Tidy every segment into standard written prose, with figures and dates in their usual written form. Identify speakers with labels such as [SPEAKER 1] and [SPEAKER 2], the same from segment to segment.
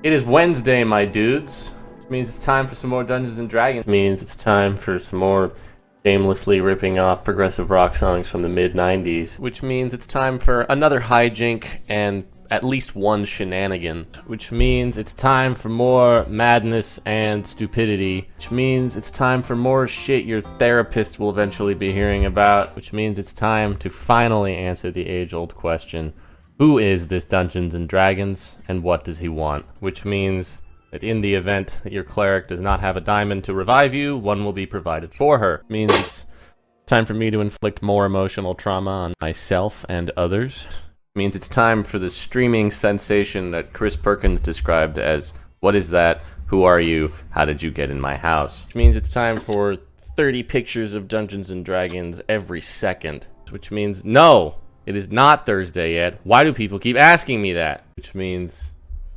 [SPEAKER 1] It is Wednesday, my dudes. Which means it's time for some more Dungeons and Dragons. Which means it's time for some more shamelessly ripping off progressive rock songs from the mid-90s. Which means it's time for another hijink and at least one shenanigan. Which means it's time for more madness and stupidity. Which means it's time for more shit your therapist will eventually be hearing about. Which means it's time to finally answer the age-old question: who is this Dungeons and Dragons, and what does he want? Which means that in the event that your cleric does not have a diamond to revive you, one will be provided for her. It means it's time for me to inflict more emotional trauma on myself and others. It means it's time for the streaming sensation that Chris Perkins described as, "What is that? Who are you? How did you get in my house?" Which means it's time for 30 pictures of Dungeons and Dragons every second. Which means, no! It is not Thursday yet. Why do people keep asking me that? Which means,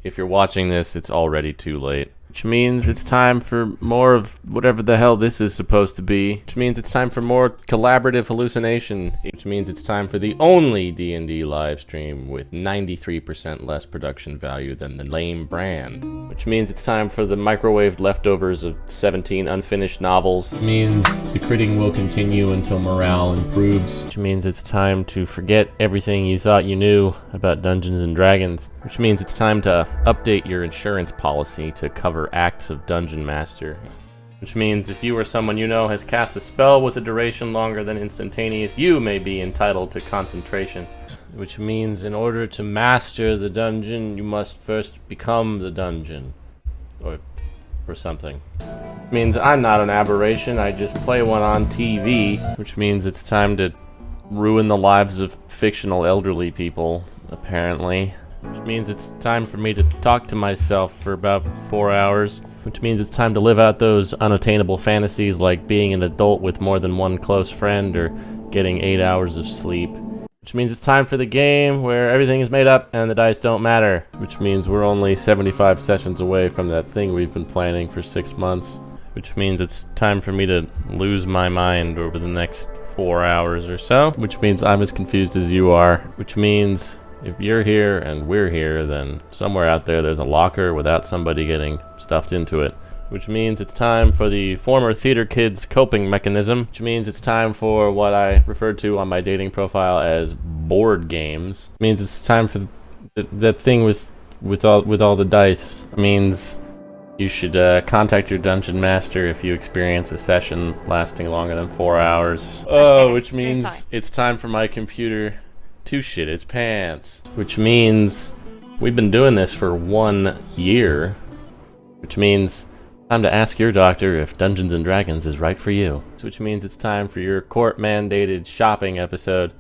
[SPEAKER 1] if you're watching this, it's already too late. Which means it's time for more of whatever the hell this is supposed to be. Which means it's time for more collaborative hallucination. Which means it's time for the only D&D live stream with 93% less production value than the lame brand. Which means it's time for the microwaved leftovers of 17 unfinished novels. Which means the critting will continue until morale improves. Which means it's time to forget everything you thought you knew about Dungeons and Dragons. Which means it's time to update your insurance policy to cover acts of Dungeon Master. Which means if you or someone you know has cast a spell with a duration longer than instantaneous, you may be entitled to concentration. Which means in order to master the dungeon, you must first become the dungeon. Or something. It means I'm not an aberration, I just play one on TV. Which means it's time to ruin the lives of fictional elderly people, apparently. Which means it's time for me to talk to myself for about 4 hours. Which means it's time to live out those unattainable fantasies like being an adult with more than one close friend or getting 8 hours of sleep. Which means it's time for the game where everything is made up and the dice don't matter. Which means we're only 75 sessions away from that thing we've been planning for 6 months. Which means it's time for me to lose my mind over the next 4 hours or so. Which means I'm as confused as you are. Which means if you're here and we're here, then somewhere out there there's a locker without somebody getting stuffed into it. Which means it's time for the former theater kid's coping mechanism. Which means it's time for what I referred to on my dating profile as board games. It means it's time for that thing with all the dice. It means you should contact your dungeon master if you experience a session lasting longer than 4 hours. Oh, which means it's time for my computer to shit its pants. Which means we've been doing this for 1 year. Which means time to ask your doctor if Dungeons and Dragons is right for you. Which means it's time for your court-mandated shopping episode.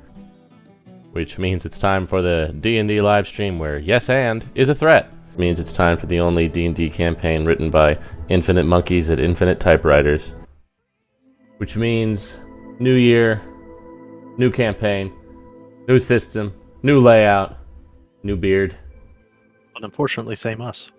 [SPEAKER 1] Which means it's time for the D&D live stream where yes and is a threat. Which means it's time for the only D&D campaign written by infinite monkeys at infinite typewriters. Which means new year, new campaign, new system, new layout, new beard.
[SPEAKER 2] But unfortunately, same us.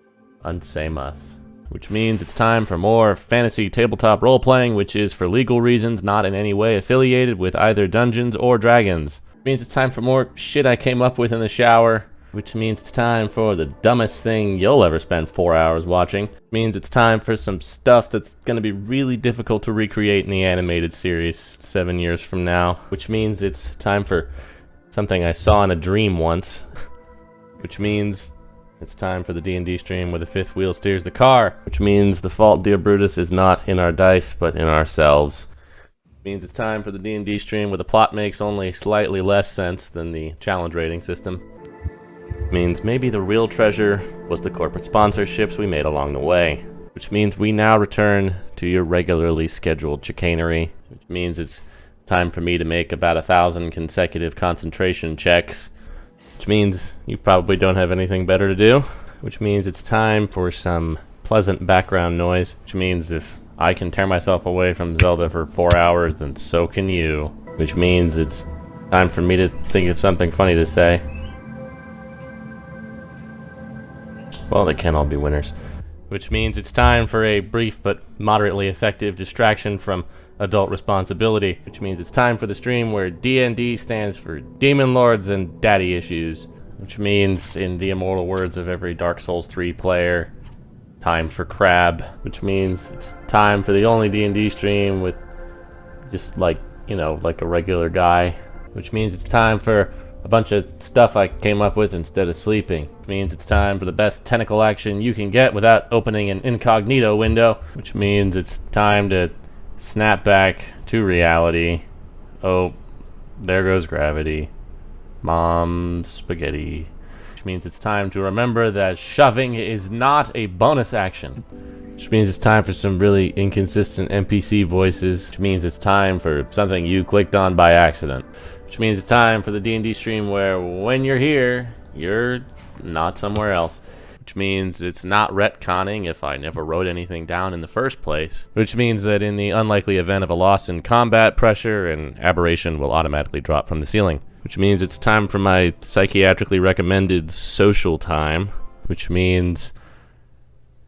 [SPEAKER 1] Unsame us. Which means it's time for more fantasy tabletop role-playing, which is for legal reasons not in any way affiliated with either Dungeons or Dragons. It means it's time for more shit I came up with in the shower. Which means it's time for the dumbest thing you'll ever spend 4 hours watching. It means it's time for some stuff that's gonna be really difficult to recreate in the animated series 7 years from now. Which means it's time for something I saw in a dream once. Which means it's time for the D&D stream where the fifth wheel steers the car. Which means the fault, dear Brutus, is not in our dice, but in ourselves. It means it's time for the D&D stream where the plot makes only slightly less sense than the challenge rating system. It means maybe the real treasure was the corporate sponsorships we made along the way. Which means we now return to your regularly scheduled chicanery. Which means it's time for me to make about 1,000 consecutive concentration checks. Which means you probably don't have anything better to do. Which means it's time for some pleasant background noise. Which means if I can tear myself away from Zelda for 4 hours, then so can you. Which means it's time for me to think of something funny to say. Well, they can't all be winners. Which means it's time for a brief but moderately effective distraction from adult responsibility. Which means it's time for the stream where D&D stands for Demon Lords and Daddy Issues. which means, in the immortal words of every Dark Souls 3 player, time for crab, which means it's time for the only D&D stream with just like, you know, like a regular guy, which means it's time for a bunch of stuff I came up with instead of sleeping. Which means it's time for the best tentacle action you can get without opening an incognito window. Which means it's time to snap back to reality. Oh, there goes gravity. Mom's spaghetti. Which means it's time to remember that shoving is not a bonus action. Which means it's time for some really inconsistent NPC voices. Which means it's time for something you clicked on by accident. Which means it's time for the D&D stream where when you're here, you're not somewhere else. Which means it's not retconning if I never wrote anything down in the first place. Which means that in the unlikely event of a loss in combat, pressure and aberration will automatically drop from the ceiling. Which means it's time for my psychiatrically recommended social time. Which means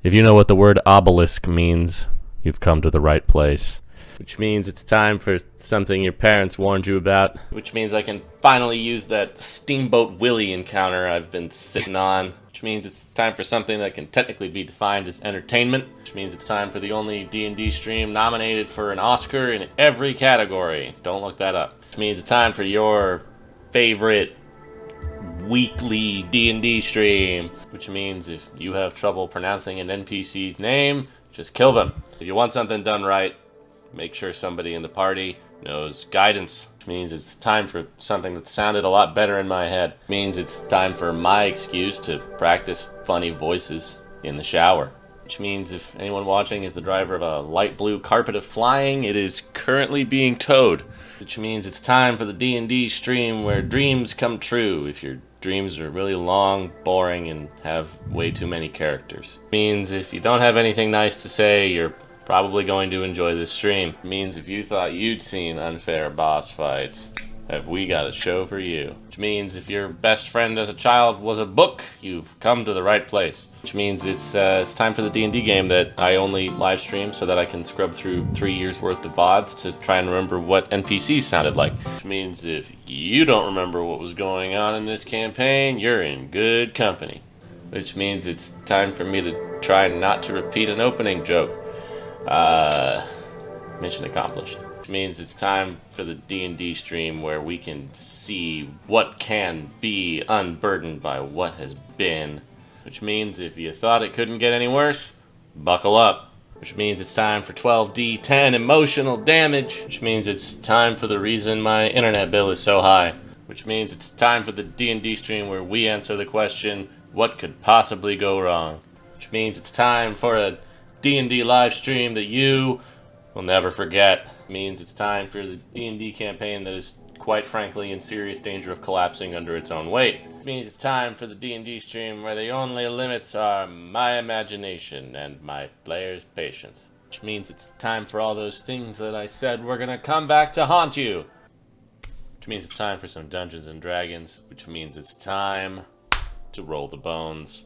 [SPEAKER 1] if you know what the word obelisk means, you've come to the right place. Which means it's time for something your parents warned you about. Which means I can finally use that Steamboat Willie encounter I've been sitting on. Which means it's time for something that can technically be defined as entertainment. Which means it's time for the only D&D stream nominated for an Oscar in every category. Don't look that up. Which means it's time for your favorite weekly D&D stream. Which means if you have trouble pronouncing an NPC's name, just kill them. If you want something done right, make sure somebody in the party knows guidance. Which means it's time for something that sounded a lot better in my head. Which means it's time for my excuse to practice funny voices in the shower. Which means if anyone watching is the driver of a light blue carpet of flying, it is currently being towed. Which means it's time for the D&D stream where dreams come true if your dreams are really long, boring, and have way too many characters. Which means if you don't have anything nice to say, you're probably going to enjoy this stream. It means if you thought you'd seen unfair boss fights, have we got a show for you. Which means if your best friend as a child was a book, you've come to the right place. Which means it's time for the D&D game that I only live stream so that I can scrub through 3 years worth of VODs to try and remember what NPCs sounded like. Which means if you don't remember what was going on in this campaign, you're in good company. Which means it's time for me to try not to repeat an opening joke. Mission accomplished. Which means it's time for the D&D stream where we can see what can be unburdened by what has been. Which means if you thought it couldn't get any worse, buckle up. Which means it's time for 12d10 emotional damage. Which means it's time for the reason my internet bill is so high. Which means it's time for the D&D stream where we answer the question, what could possibly go wrong? Which means it's time for a D&D live stream that you will never forget. It means it's time for the D&D campaign that is quite frankly in serious danger of collapsing under its own weight. It means it's time for the D&D stream where the only limits are my imagination and my players' patience. Which means it's time for all those things that I said were gonna come back to haunt you. Which means it's time for some Dungeons and Dragons. Which means it's time to roll the bones.